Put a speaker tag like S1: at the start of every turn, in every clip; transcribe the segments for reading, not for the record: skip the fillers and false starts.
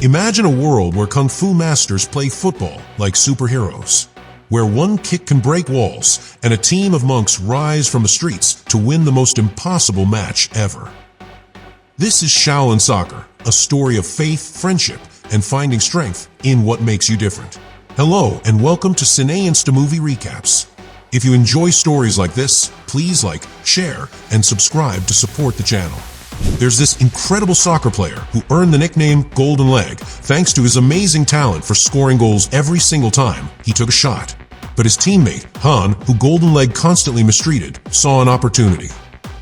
S1: Imagine a world where Kung Fu masters play football like superheroes, where one kick can break walls and a team of monks rise from the streets to win the most impossible match ever. This is Shaolin Soccer, a story of faith, friendship, and finding strength in what makes you different. Hello, and welcome to CineInsta Movie Recaps. If you enjoy stories like this, please like, share, and subscribe to support the channel. There's this incredible soccer player who earned the nickname Golden Leg thanks to his amazing talent for scoring goals every single time he took a shot. But his teammate, Han, who Golden Leg constantly mistreated, saw an opportunity.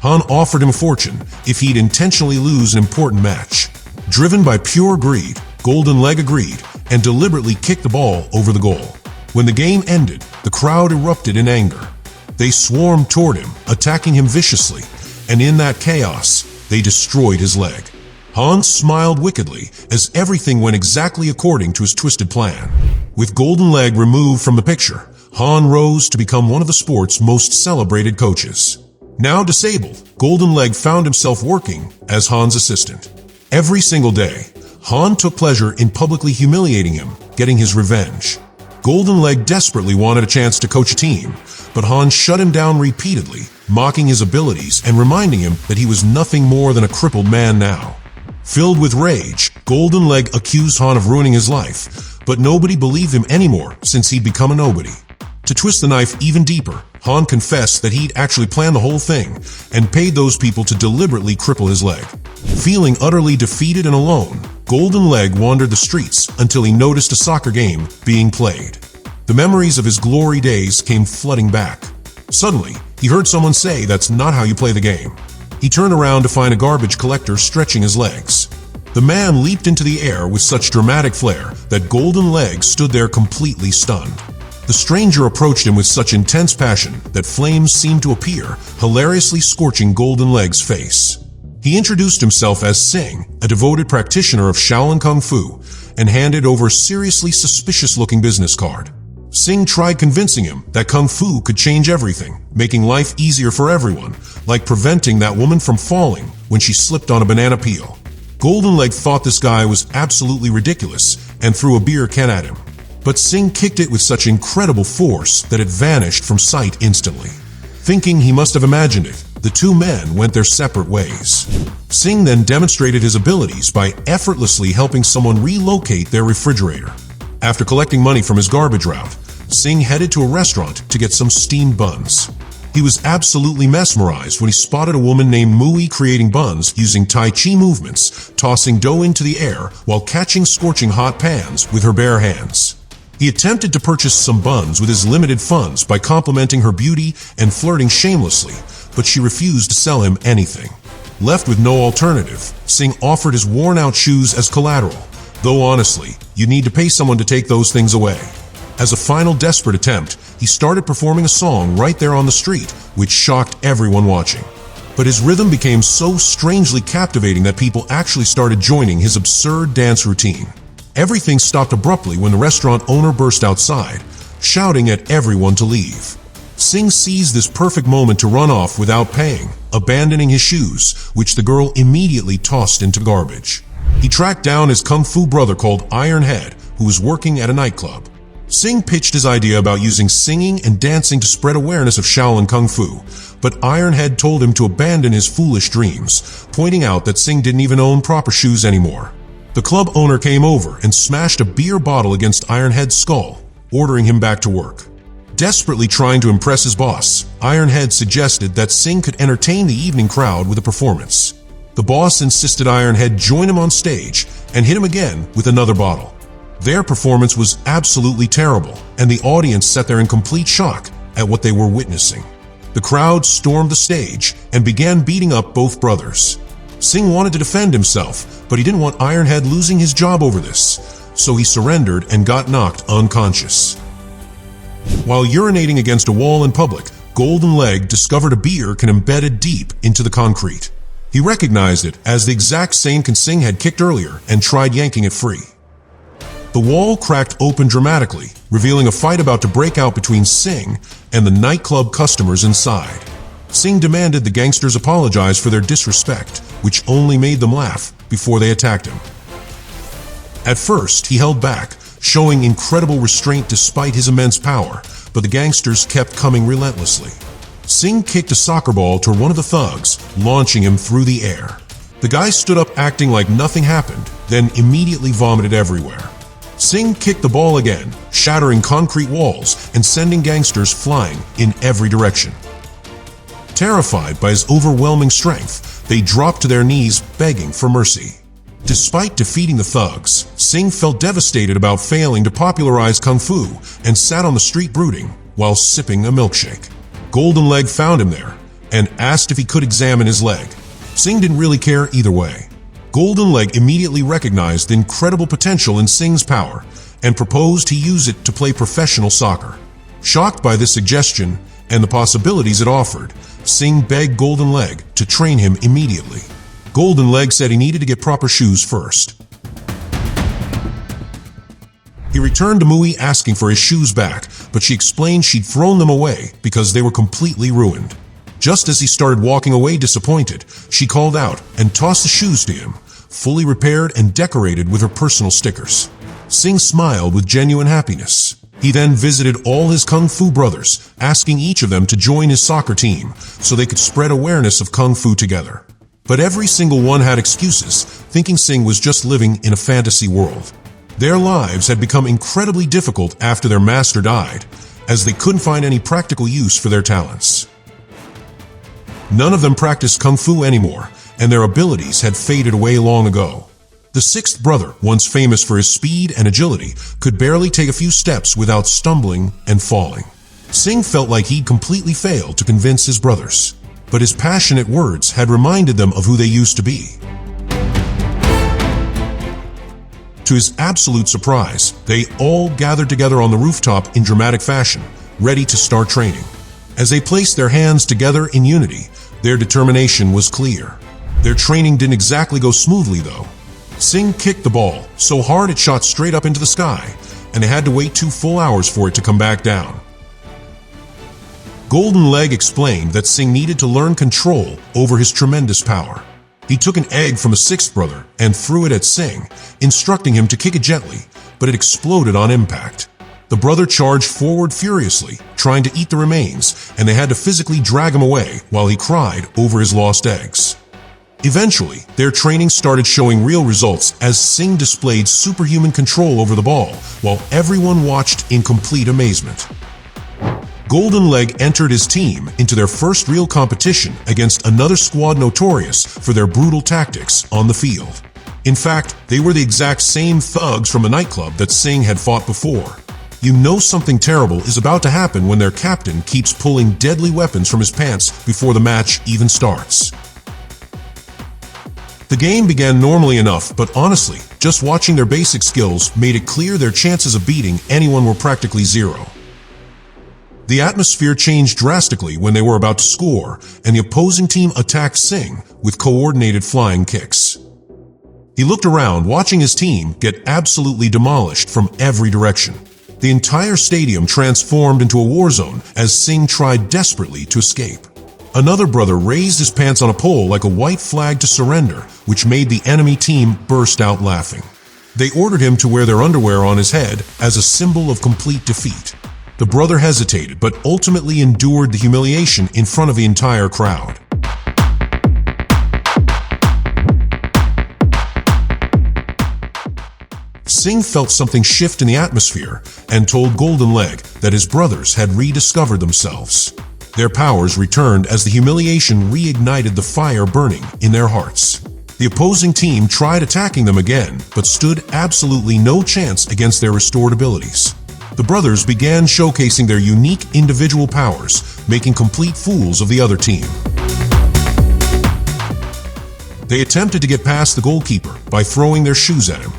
S1: Han offered him a fortune if he'd intentionally lose an important match. Driven by pure greed, Golden Leg agreed and deliberately kicked the ball over the goal. When the game ended, the crowd erupted in anger. They swarmed toward him, attacking him viciously, and in that chaos, they destroyed his leg. Han smiled wickedly as everything went exactly according to his twisted plan. With Golden Leg removed from the picture, Han rose to become one of the sport's most celebrated coaches. Now disabled, Golden Leg found himself working as Han's assistant. Every single day, Han took pleasure in publicly humiliating him, getting his revenge. Golden Leg desperately wanted a chance to coach a team, but Han shut him down repeatedly, mocking his abilities and reminding him that he was nothing more than a crippled man now. Filled with rage, Golden Leg accused Han of ruining his life, but nobody believed him anymore since he'd become a nobody. To twist the knife even deeper, Han confessed that he'd actually planned the whole thing and paid those people to deliberately cripple his leg. Feeling utterly defeated and alone, Golden Leg wandered the streets until he noticed a soccer game being played. The memories of his glory days came flooding back. Suddenly, he heard someone say that's not how you play the game. He turned around to find a garbage collector stretching his legs. The man leaped into the air with such dramatic flair that Golden Leg stood there completely stunned. The stranger approached him with such intense passion that flames seemed to appear, hilariously scorching Golden Leg's face. He introduced himself as Sing, a devoted practitioner of Shaolin Kung Fu, and handed over a seriously suspicious-looking business card. Sing tried convincing him that Kung Fu could change everything, making life easier for everyone, like preventing that woman from falling when she slipped on a banana peel. Golden Leg thought this guy was absolutely ridiculous and threw a beer can at him. But Sing kicked it with such incredible force that it vanished from sight instantly. Thinking he must have imagined it, the two men went their separate ways. Sing then demonstrated his abilities by effortlessly helping someone relocate their refrigerator. After collecting money from his garbage route, Sing headed to a restaurant to get some steamed buns. He was absolutely mesmerized when he spotted a woman named Mui creating buns using Tai Chi movements, tossing dough into the air while catching scorching hot pans with her bare hands. He attempted to purchase some buns with his limited funds by complimenting her beauty and flirting shamelessly, but she refused to sell him anything. Left with no alternative, Sing offered his worn-out shoes as collateral, though honestly, you need to pay someone to take those things away. As a final desperate attempt, he started performing a song right there on the street, which shocked everyone watching. But his rhythm became so strangely captivating that people actually started joining his absurd dance routine. Everything stopped abruptly when the restaurant owner burst outside, shouting at everyone to leave. Sing seized this perfect moment to run off without paying, abandoning his shoes, which the girl immediately tossed into garbage. He tracked down his kung fu brother called Iron Head, who was working at a nightclub. Sing pitched his idea about using singing and dancing to spread awareness of Shaolin Kung Fu, but Iron Head told him to abandon his foolish dreams, pointing out that Sing didn't even own proper shoes anymore. The club owner came over and smashed a beer bottle against Iron Head's skull, ordering him back to work. Desperately trying to impress his boss, Iron Head suggested that Sing could entertain the evening crowd with a performance. The boss insisted Iron Head join him on stage and hit him again with another bottle. Their performance was absolutely terrible, and the audience sat there in complete shock at what they were witnessing. The crowd stormed the stage and began beating up both brothers. Sing wanted to defend himself, but he didn't want Iron Head losing his job over this, so he surrendered and got knocked unconscious. While urinating against a wall in public, Golden Leg discovered a beer can embedded deep into the concrete. He recognized it as the exact same can Sing had kicked earlier and tried yanking it free. The wall cracked open dramatically, revealing a fight about to break out between Sing and the nightclub customers inside. Sing demanded the gangsters apologize for their disrespect, which only made them laugh before they attacked him. At first, he held back, showing incredible restraint despite his immense power, but the gangsters kept coming relentlessly. Singh kicked a soccer ball toward one of the thugs, launching him through the air. The guy stood up acting like nothing happened, then immediately vomited everywhere. Singh kicked the ball again, shattering concrete walls and sending gangsters flying in every direction. Terrified by his overwhelming strength, they dropped to their knees, begging for mercy. Despite defeating the thugs, Singh felt devastated about failing to popularize Kung Fu and sat on the street brooding while sipping a milkshake. Golden Leg found him there and asked if he could examine his leg. Singh didn't really care either way. Golden Leg immediately recognized the incredible potential in Singh's power and proposed he use it to play professional soccer. Shocked by this suggestion and the possibilities it offered, Singh begged Golden Leg to train him immediately. Golden Leg said he needed to get proper shoes first. He returned to Mui asking for his shoes back, but she explained she'd thrown them away because they were completely ruined. Just as he started walking away disappointed, she called out and tossed the shoes to him, fully repaired and decorated with her personal stickers. Singh smiled with genuine happiness. He then visited all his Kung Fu brothers, asking each of them to join his soccer team so they could spread awareness of Kung Fu together. But every single one had excuses, thinking Singh was just living in a fantasy world. Their lives had become incredibly difficult after their master died, as they couldn't find any practical use for their talents. None of them practiced Kung Fu anymore, and their abilities had faded away long ago. The sixth brother, once famous for his speed and agility, could barely take a few steps without stumbling and falling. Singh felt like he'd completely failed to convince his brothers, but his passionate words had reminded them of who they used to be. To his absolute surprise, they all gathered together on the rooftop in dramatic fashion, ready to start training. As they placed their hands together in unity, their determination was clear. Their training didn't exactly go smoothly, though. Singh kicked the ball so hard it shot straight up into the sky, and they had to wait 2 full hours for it to come back down. Golden Leg explained that Singh needed to learn control over his tremendous power. He took an egg from a sixth brother and threw it at Singh, instructing him to kick it gently, but it exploded on impact. The brother charged forward furiously, trying to eat the remains, and they had to physically drag him away while he cried over his lost eggs. Eventually, their training started showing real results as Singh displayed superhuman control over the ball, while everyone watched in complete amazement. Golden Leg entered his team into their first real competition against another squad notorious for their brutal tactics on the field. In fact, they were the exact same thugs from a nightclub that Singh had fought before. You know something terrible is about to happen when their captain keeps pulling deadly weapons from his pants before the match even starts. The game began normally enough, but honestly, just watching their basic skills made it clear their chances of beating anyone were practically zero. The atmosphere changed drastically when they were about to score, and the opposing team attacked Singh with coordinated flying kicks. He looked around, watching his team get absolutely demolished from every direction. The entire stadium transformed into a war zone as Singh tried desperately to escape. Another brother raised his pants on a pole like a white flag to surrender, which made the enemy team burst out laughing. They ordered him to wear their underwear on his head as a symbol of complete defeat. The brother hesitated, but ultimately endured the humiliation in front of the entire crowd. Singh felt something shift in the atmosphere and told Golden Leg that his brothers had rediscovered themselves. Their powers returned as the humiliation reignited the fire burning in their hearts. The opposing team tried attacking them again, but stood absolutely no chance against their restored abilities. The brothers began showcasing their unique individual powers, making complete fools of the other team. They attempted to get past the goalkeeper by throwing their shoes at him.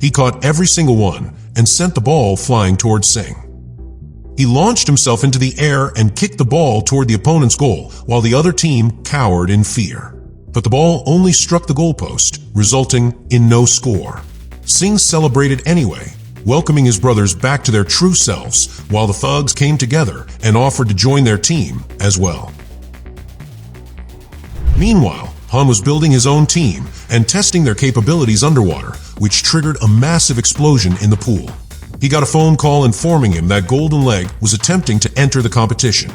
S1: He caught every single one and sent the ball flying towards Singh. He launched himself into the air and kicked the ball toward the opponent's goal, while the other team cowered in fear. But the ball only struck the goalpost, resulting in no score. Singh celebrated anyway, welcoming his brothers back to their true selves, while the thugs came together and offered to join their team as well. Meanwhile, Han was building his own team and testing their capabilities underwater, which triggered a massive explosion in the pool. He got a phone call informing him that Golden Leg was attempting to enter the competition.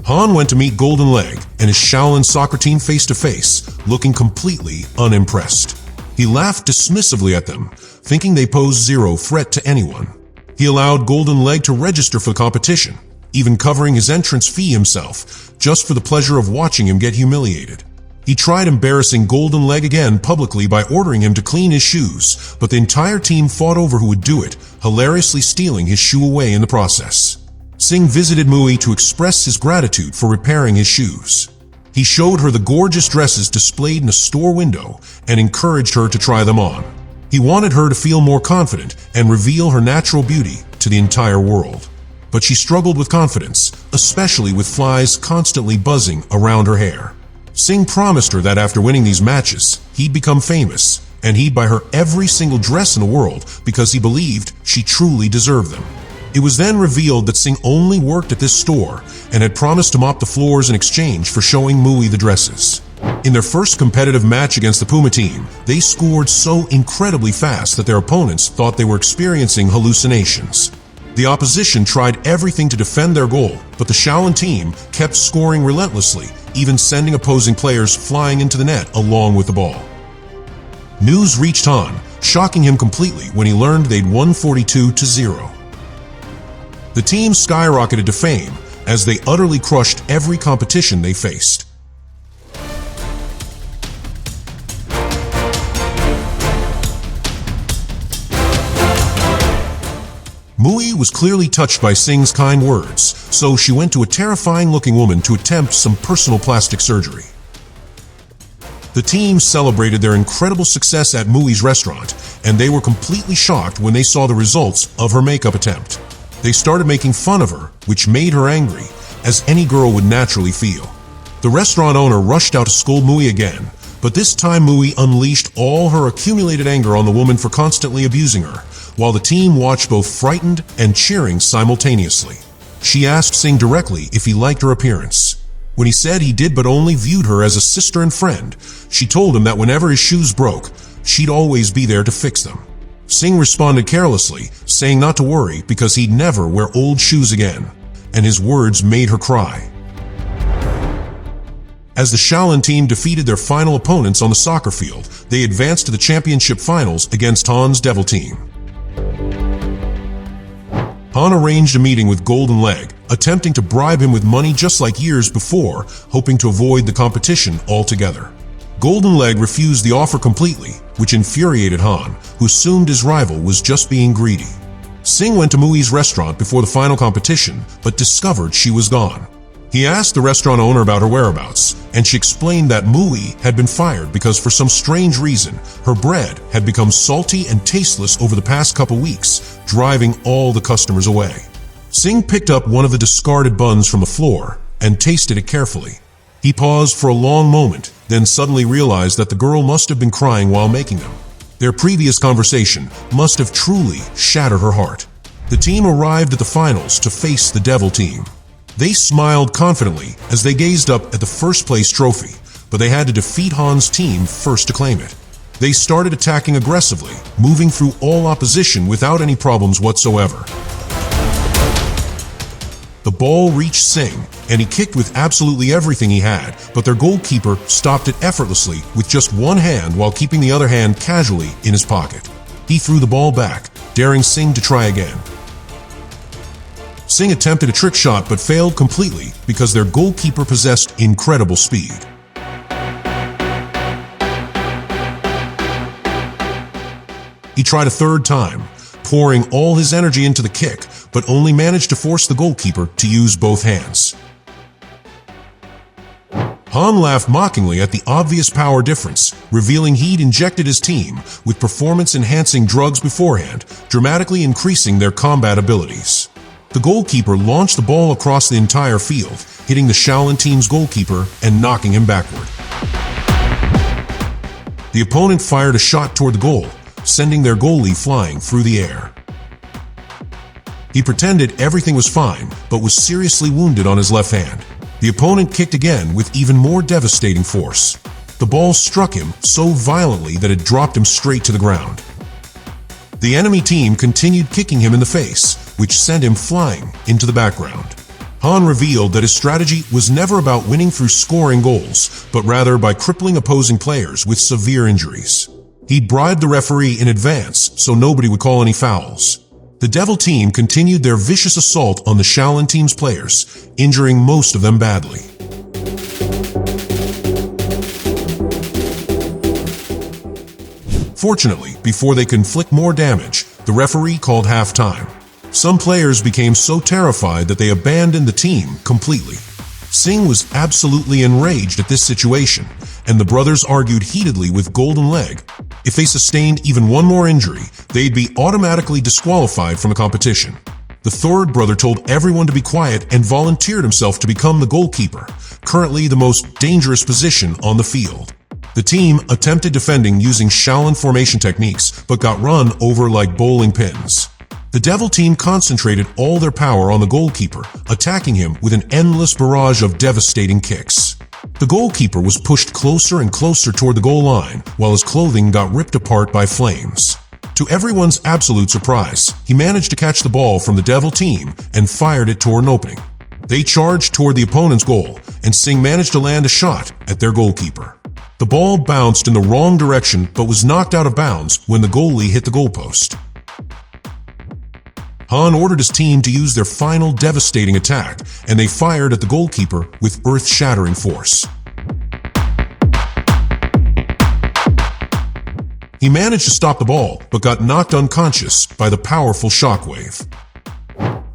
S1: Han went to meet Golden Leg and his Shaolin soccer team face to face, looking completely unimpressed. He laughed dismissively at them, thinking they posed zero threat to anyone. He allowed Golden Leg to register for the competition, even covering his entrance fee himself, just for the pleasure of watching him get humiliated. He tried embarrassing Golden Leg again publicly by ordering him to clean his shoes, but the entire team fought over who would do it, hilariously stealing his shoe away in the process. Singh visited Mui to express his gratitude for repairing his shoes. He showed her the gorgeous dresses displayed in a store window and encouraged her to try them on. He wanted her to feel more confident and reveal her natural beauty to the entire world. But she struggled with confidence, especially with flies constantly buzzing around her hair. Singh promised her that after winning these matches, he'd become famous, and he'd buy her every single dress in the world because he believed she truly deserved them. It was then revealed that Singh only worked at this store and had promised to mop the floors in exchange for showing Mui the dresses. In their first competitive match against the Puma team, they scored so incredibly fast that their opponents thought they were experiencing hallucinations. The opposition tried everything to defend their goal, but the Shaolin team kept scoring relentlessly, even sending opposing players flying into the net along with the ball. News reached Han, shocking him completely when he learned they'd won 42-0. The team skyrocketed to fame as they utterly crushed every competition they faced. Mui was clearly touched by Singh's kind words, so she went to a terrifying-looking woman to attempt some personal plastic surgery. The team celebrated their incredible success at Mui's restaurant, and they were completely shocked when they saw the results of her makeup attempt. They started making fun of her, which made her angry, as any girl would naturally feel. The restaurant owner rushed out to scold Mui again, but this time Mui unleashed all her accumulated anger on the woman for constantly abusing her, while the team watched both frightened and cheering simultaneously. She asked Singh directly if he liked her appearance. When he said he did but only viewed her as a sister and friend, she told him that whenever his shoes broke, she'd always be there to fix them. Singh responded carelessly, saying not to worry because he'd never wear old shoes again, and his words made her cry. As the Shaolin team defeated their final opponents on the soccer field, they advanced to the championship finals against Han's Devil team. Han arranged a meeting with Golden Leg, attempting to bribe him with money just like years before, hoping to avoid the competition altogether. Golden Leg refused the offer completely, which infuriated Han, who assumed his rival was just being greedy. Singh went to Mui's restaurant before the final competition, but discovered she was gone. He asked the restaurant owner about her whereabouts, and she explained that Mui had been fired because for some strange reason, her bread had become salty and tasteless over the past couple weeks, driving all the customers away. Singh picked up one of the discarded buns from the floor and tasted it carefully. He paused for a long moment, then suddenly realized that the girl must have been crying while making them. Their previous conversation must have truly shattered her heart. The team arrived at the finals to face the Devil team. They smiled confidently as they gazed up at the first-place trophy, but they had to defeat Han's team first to claim it. They started attacking aggressively, moving through all opposition without any problems whatsoever. The ball reached Singh, and he kicked with absolutely everything he had, but their goalkeeper stopped it effortlessly with just one hand while keeping the other hand casually in his pocket. He threw the ball back, daring Singh to try again. Singh attempted a trick shot but failed completely because their goalkeeper possessed incredible speed. He tried a third time, pouring all his energy into the kick, but only managed to force the goalkeeper to use both hands. Han laughed mockingly at the obvious power difference, revealing he'd injected his team with performance-enhancing drugs beforehand, dramatically increasing their combat abilities. The goalkeeper launched the ball across the entire field, hitting the Shaolin team's goalkeeper and knocking him backward. The opponent fired a shot toward the goal, sending their goalie flying through the air. He pretended everything was fine, but was seriously wounded on his left hand. The opponent kicked again with even more devastating force. the ball struck him so violently that it dropped him straight to the ground. The enemy team continued kicking him in the face, which sent him flying into the background. Han revealed that his strategy was never about winning through scoring goals, but rather by crippling opposing players with severe injuries. He'd bribed the referee in advance so nobody would call any fouls. The Devil team continued their vicious assault on the Shaolin team's players, injuring most of them badly. Fortunately, before they could inflict more damage, the referee called halftime. Some players became so terrified that they abandoned the team completely. Singh was absolutely enraged at this situation, and the brothers argued heatedly with Golden Leg. If they sustained even one more injury, they'd be automatically disqualified from the competition. The third brother told everyone to be quiet and volunteered himself to become the goalkeeper, currently the most dangerous position on the field. The team attempted defending using Shaolin formation techniques, but got run over like bowling pins. The Devil team concentrated all their power on the goalkeeper, attacking him with an endless barrage of devastating kicks. The goalkeeper was pushed closer and closer toward the goal line, while his clothing got ripped apart by flames. To everyone's absolute surprise, he managed to catch the ball from the Devil team and fired it toward an opening. They charged toward the opponent's goal, and Singh managed to land a shot at their goalkeeper. The ball bounced in the wrong direction but was knocked out of bounds when the goalie hit the goalpost. Han ordered his team to use their final devastating attack, and they fired at the goalkeeper with earth-shattering force. He managed to stop the ball, but got knocked unconscious by the powerful shockwave.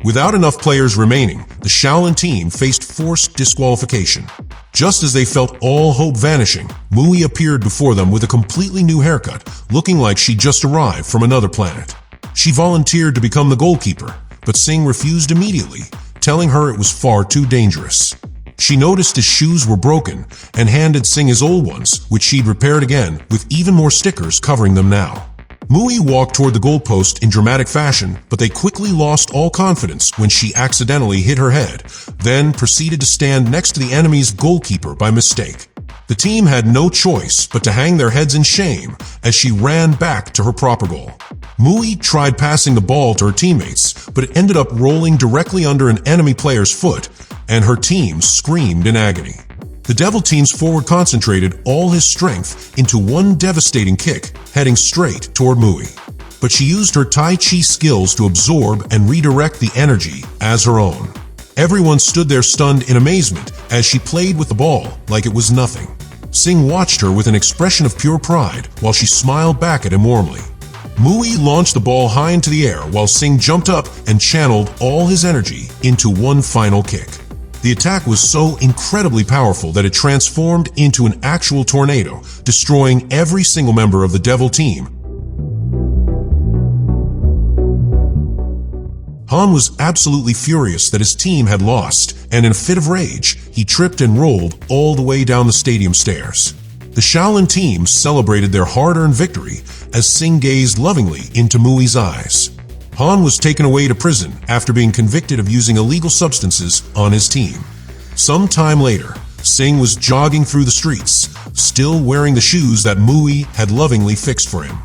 S1: Without enough players remaining, the Shaolin team faced forced disqualification. Just as they felt all hope vanishing, Mui appeared before them with a completely new haircut, looking like she'd just arrived from another planet. She volunteered to become the goalkeeper, but Singh refused immediately, telling her it was far too dangerous. She noticed his shoes were broken and handed Singh his old ones, which she'd repaired again with even more stickers covering them now. Mui walked toward the goalpost in dramatic fashion, but they quickly lost all confidence when she accidentally hit her head, then proceeded to stand next to the enemy's goalkeeper by mistake. The team had no choice but to hang their heads in shame as she ran back to her proper goal. Mui tried passing the ball to her teammates, but it ended up rolling directly under an enemy player's foot, and her team screamed in agony. The Devil team's forward concentrated all his strength into one devastating kick, heading straight toward Mui. But she used her Tai Chi skills to absorb and redirect the energy as her own. Everyone stood there stunned in amazement as she played with the ball like it was nothing. Singh watched her with an expression of pure pride while she smiled back at him warmly. Mui launched the ball high into the air while Singh jumped up and channeled all his energy into one final kick. The attack was so incredibly powerful that it transformed into an actual tornado, destroying every single member of the Devil team. Han was absolutely furious that his team had lost, and in a fit of rage, he tripped and rolled all the way down the stadium stairs. The Shaolin team celebrated their hard-earned victory as Singh gazed lovingly into Mui's eyes. Han was taken away to prison after being convicted of using illegal substances on his team. Some time later, Singh was jogging through the streets, still wearing the shoes that Mui had lovingly fixed for him.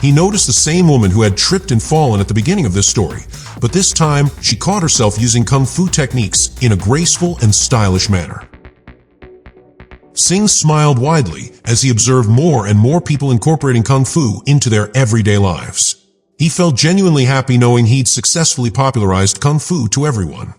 S1: He noticed the same woman who had tripped and fallen at the beginning of this story, but this time she caught herself using kung fu techniques in a graceful and stylish manner. Singh smiled widely as he observed more and more people incorporating kung fu into their everyday lives. He felt genuinely happy knowing he'd successfully popularized kung fu to everyone.